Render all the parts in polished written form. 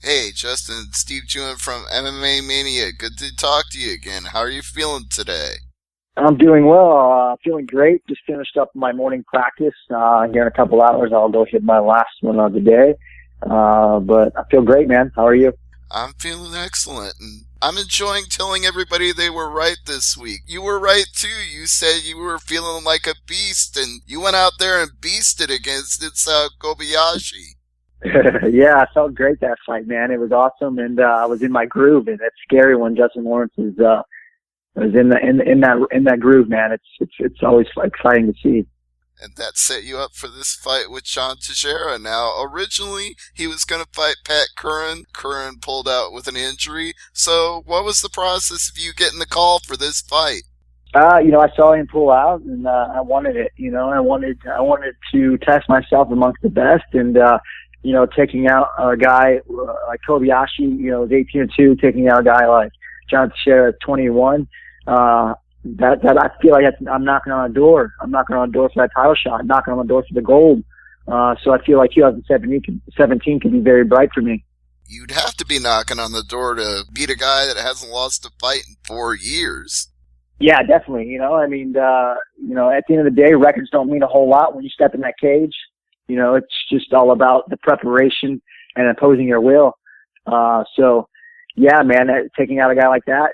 Hey, Justin, Steve Jewin from MMA Mania. Good to talk to you again. How are you feeling today? I'm doing well. Feeling great. Just finished up my morning practice. Here in a couple hours, I'll go hit my last one of the day. But I feel great, man. How are you? I'm feeling excellent, and I'm enjoying telling everybody they were right this week. You were right, too. You said you were feeling like a beast, and you went out there and beasted against Kobayashi. Yeah, I felt great that fight, man. It was awesome, and I was in my groove. And it's scary when Justin Lawrence is in that groove, man. It's always exciting to see. And that set you up for this fight with John Teixeira. Now, originally, he was going to fight Pat Curran. Curran pulled out with an injury. So, what was the process of you getting the call for this fight? I saw him pull out, and I wanted it. I wanted to test myself amongst the best, and taking out a guy like Kobayashi, is 18-2, taking out a guy like John Teixeira at 21. That I feel like I'm knocking on a door. I'm knocking on a door for that title shot. I'm knocking on the door for the gold. So I feel like 2017 could be very bright for me. You'd have to be knocking on the door to beat a guy that hasn't lost a fight in 4 years. Yeah, definitely. At the end of the day, records don't mean a whole lot when you step in that cage. It's just all about the preparation and imposing your will. So yeah, man, taking out a guy like that,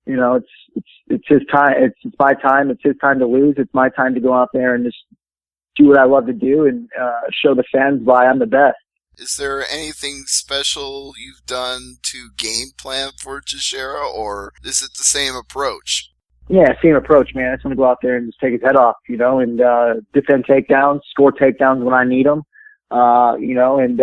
it's his time. It's my time. It's his time to lose. It's my time to go out there and just do what I love to do and show the fans why I'm the best. Is there anything special you've done to game plan for Teixeira, or is it the same approach? Yeah, same approach, man. I just want to go out there and just take his head off, and defend takedowns, score takedowns when I need them, and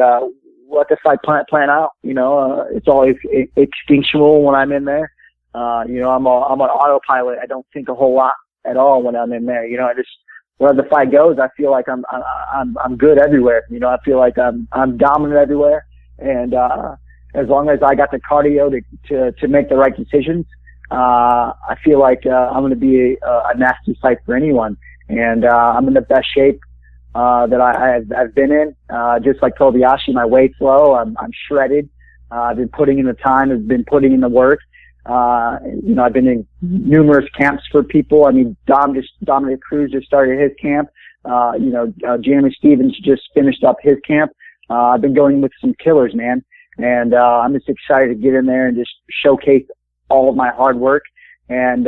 let the fight plan out. It's always instinctual when I'm in there. I'm on autopilot. I don't think a whole lot at all when I'm in there. I just where the fight goes, I feel like I'm good everywhere. I feel like I'm dominant everywhere, and as long as I got the cardio to make the right decisions, I feel like I'm going to be a nasty fight for anyone, and I'm in the best shape that I've been in. Just like Kobayashi, my weight's low. I'm shredded. I've been putting in the time. I've been putting in the work. I've been in numerous camps for people. I mean, Dominic Cruz just started his camp. Jeremy Stevens just finished up his camp. I've been going with some killers, man, and I'm just excited to get in there and just showcase all of my hard work and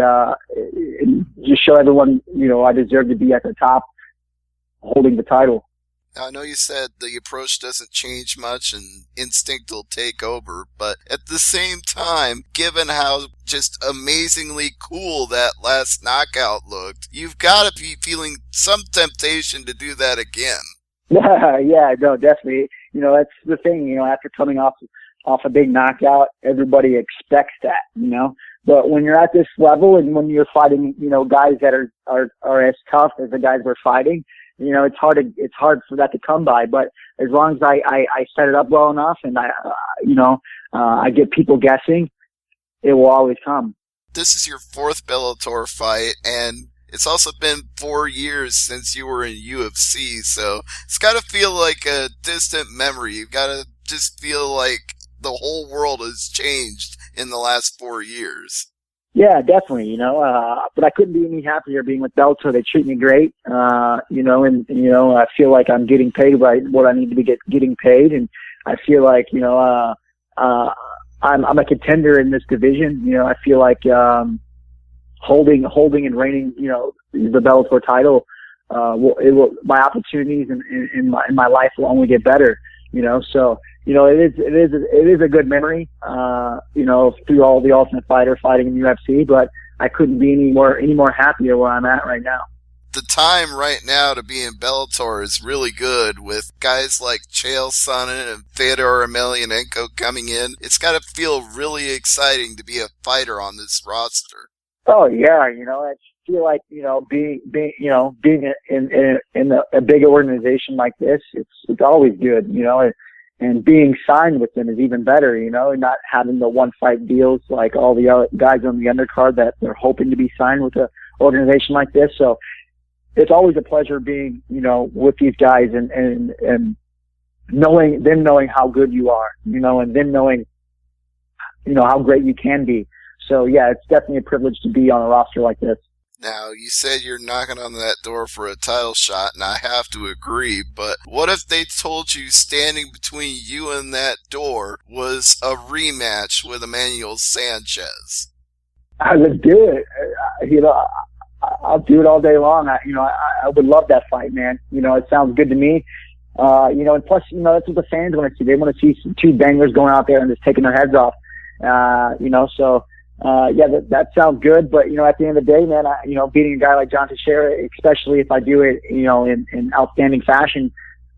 just show everyone, I deserve to be at the top holding the title. Now, I know you said the approach doesn't change much and instinct will take over, but at the same time, given how just amazingly cool that last knockout looked, you've got to be feeling some temptation to do that again. Yeah, no, definitely. That's the thing, after coming off a big knockout, everybody expects that, But when you're at this level and when you're fighting, guys that are as tough as the guys we're fighting, it's hard for that to come by. But as long as I set it up well enough and I get people guessing, it will always come. This is your fourth Bellator fight, and it's also been 4 years since you were in UFC, so it's got to feel like a distant memory. You've got to just feel like the whole world has changed in the last 4 years. Yeah, definitely, but I couldn't be any happier being with Bellator. They treat me great, I feel like I'm getting paid what I need to be getting paid, and I feel like, I'm a contender in this division. I feel like, holding and reigning, the Bellator title, my opportunities in my life will only get better, so. It is a good memory, through all the Ultimate Fighter fighting in UFC, but I couldn't be any more happier where I'm at right now. The time right now to be in Bellator is really good with guys like Chael Sonnen and Fedor Emelianenko coming in. It's got to feel really exciting to be a fighter on this roster. Oh yeah, I feel like, being in a big organization like this, it's always good, And being signed with them is even better, not having the one-fight deals like all the other guys on the undercard that they're hoping to be signed with an organization like this. So it's always a pleasure being, with these guys and knowing how good you are, and then knowing, how great you can be. So yeah, it's definitely a privilege to be on a roster like this. Now, you said you're knocking on that door for a title shot, and I have to agree, but what if they told you standing between you and that door was a rematch with Emmanuel Sanchez? Let's do it. I'll do it all day long. I would love that fight, man. It sounds good to me. And plus, that's what the fans want to see. They want to see some two bangers going out there and just taking their heads off. That sounds good. But, at the end of the day, man, beating a guy like John Teixeira, especially if I do it, in outstanding fashion,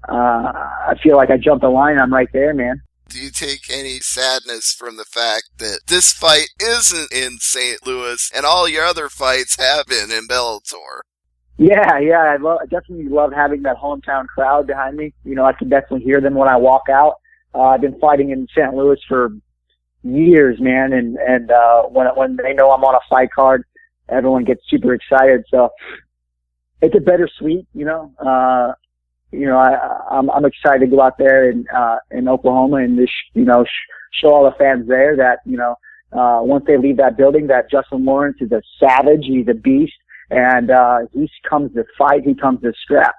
I feel like I jumped the line. I'm right there, man. Do you take any sadness from the fact that this fight isn't in St. Louis and all your other fights have been in Bellator? Yeah. I definitely love having that hometown crowd behind me. I can definitely hear them when I walk out. I've been fighting in St. Louis for years, man, and when they know I'm on a fight card, everyone gets super excited. So it's a bittersweet, I'm excited to go out there in Oklahoma and just, show all the fans there that, once they leave that building, that Justin Lawrence is a savage, he's a beast, and he comes to fight, he comes to scrap.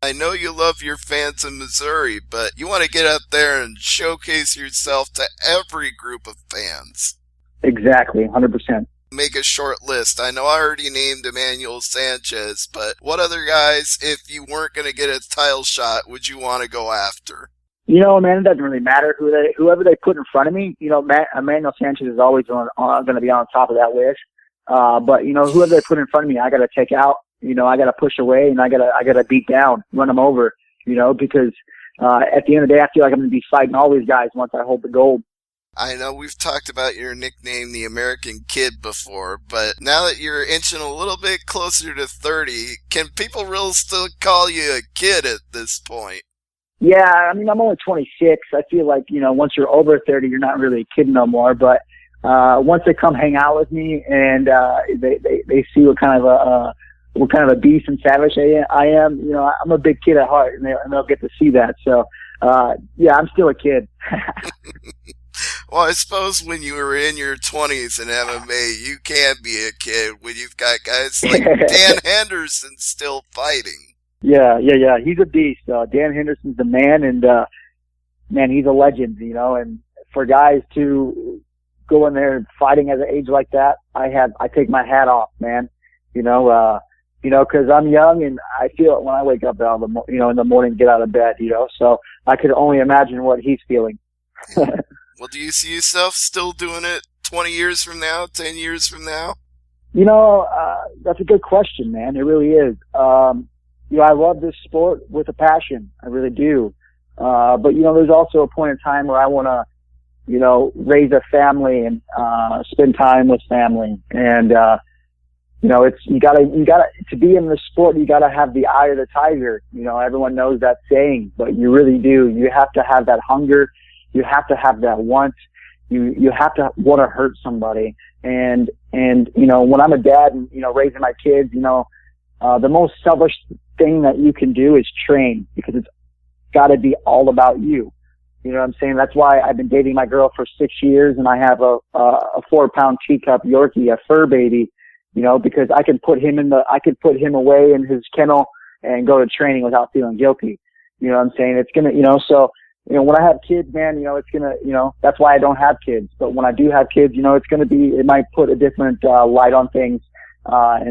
I know you love your fans in Missouri, but you want to get out there and showcase yourself to every group of fans. Exactly, 100%. Make a short list. I know I already named Emmanuel Sanchez, but what other guys, if you weren't going to get a title shot, would you want to go after? Man, it doesn't really matter whoever they put in front of me. Emmanuel Sanchez is always going to be on top of that list. But whoever they put in front of me, I got to take out. I got to push away, and I got to beat down, run them over. Because at the end of the day, I feel like I'm going to be fighting all these guys once I hold the gold. I know we've talked about your nickname, the American Kid, before, but now that you're inching a little bit closer to 30, can people really still call you a kid at this point? Yeah, I'm only 26. I feel like, once you're over 30, you're not really a kid no more. But once they come hang out with me and they see what kind of a beast and savage I am, I'm a big kid at heart, and they'll get to see that. So, I'm still a kid. Well, I suppose when you were in your 20s in MMA, you can be a kid when you've got guys like Dan Henderson still fighting. Yeah. He's a beast. Dan Henderson's the man, and man, he's a legend, and for guys to go in there fighting at an age like that, I take my hat off, man. Because I'm young, and I feel it when I wake up in the morning, get out of bed, so I could only imagine what he's feeling. Well, do you see yourself still doing it 20 years from now, 10 years from now? That's a good question, man. It really is. I love this sport with a passion. I really do. But there's also a point in time where I want to, raise a family and spend time with family. And, you gotta, to be in the sport, you gotta have the eye of the tiger. Everyone knows that saying, but you really do. You have to have that hunger. You have to have that want. You have to want to hurt somebody. And when I'm a dad and, raising my kids, the most selfish thing that you can do is train, because it's got to be all about you. You know what I'm saying? That's why I've been dating my girl for 6 years, and I have a 4-pound teacup Yorkie, a fur baby, because I can put him away in his kennel and go to training without feeling guilty. You know what I'm saying? It's gonna, when I have kids, man, it's gonna, that's why I don't have kids. But when I do have kids, it might put a different light on things. I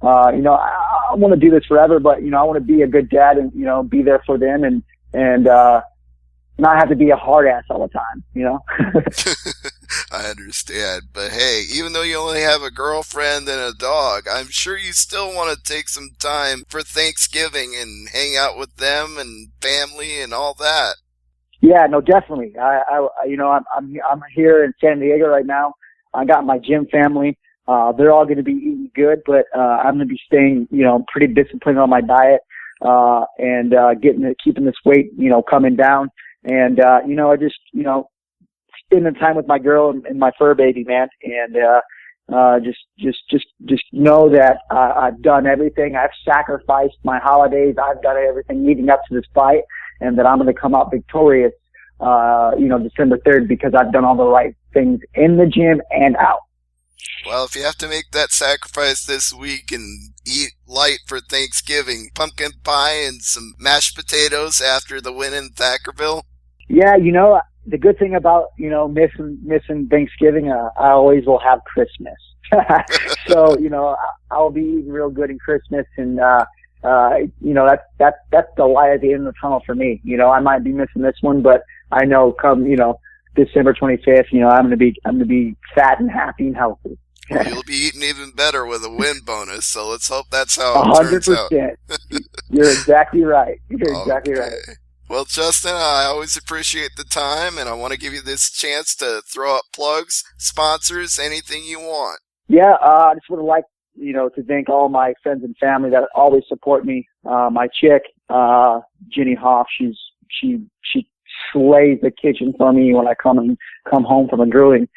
want to do this forever, but I want to be a good dad and be there for them and not have to be a hard ass all the time. I understand, but hey, even though you only have a girlfriend and a dog, I'm sure you still want to take some time for Thanksgiving and hang out with them and family and all that. Yeah, no, definitely. I'm here in San Diego right now. I got my gym family. They're all going to be eating good, but I'm going to be staying, pretty disciplined on my diet and keeping this weight, coming down. And I just, spending time with my girl and my fur baby, man, and just know that I've done everything. I've sacrificed my holidays. I've done everything leading up to this fight, and that I'm going to come out victorious, December 3rd, because I've done all the right things in the gym and out. Well, if you have to make that sacrifice this week and eat light for Thanksgiving, pumpkin pie and some mashed potatoes after the win in Thackerville? Yeah, the good thing about, missing Thanksgiving, I always will have Christmas. So, I'll be eating real good in Christmas, and, that's the light at the end of the tunnel for me. I might be missing this one, but I know come, December 25th, I'm going to be fat and happy and healthy. Well, you'll be eating even better with a win bonus, so let's hope that's how it turns out. 100%. You're exactly right. You're exactly right. Well, Justin, I always appreciate the time, and I want to give you this chance to throw up plugs, sponsors, anything you want. Yeah, I just would like, to thank all my friends and family that always support me. My chick, Jenny Hoff, she slays the kitchen for me when I come home from a grueling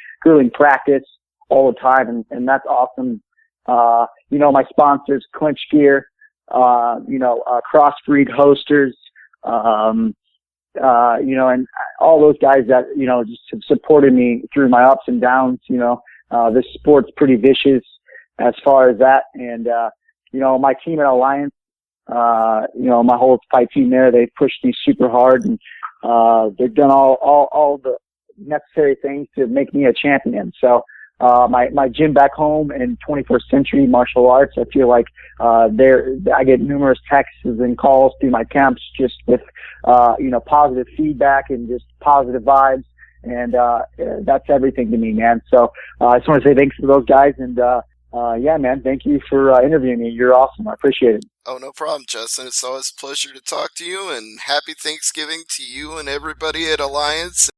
practice all the time, and that's awesome. My sponsors, Clinch Gear, Crossbreed Hosters, and all those guys that, just have supported me through my ups and downs. This sport's pretty vicious as far as that. And, my team at Alliance, my whole fight team there, they pushed me super hard, and, they've done all the necessary things to make me a champion. So, my gym back home in 21st Century Martial Arts, I feel like, I get numerous texts and calls through my camps just with, positive feedback and just positive vibes. And, that's everything to me, man. So, I just want to say thanks to those guys. And, yeah, man, thank you for interviewing me. You're awesome. I appreciate it. Oh, no problem, Justin. It's always a pleasure to talk to you, and happy Thanksgiving to you and everybody at Alliance.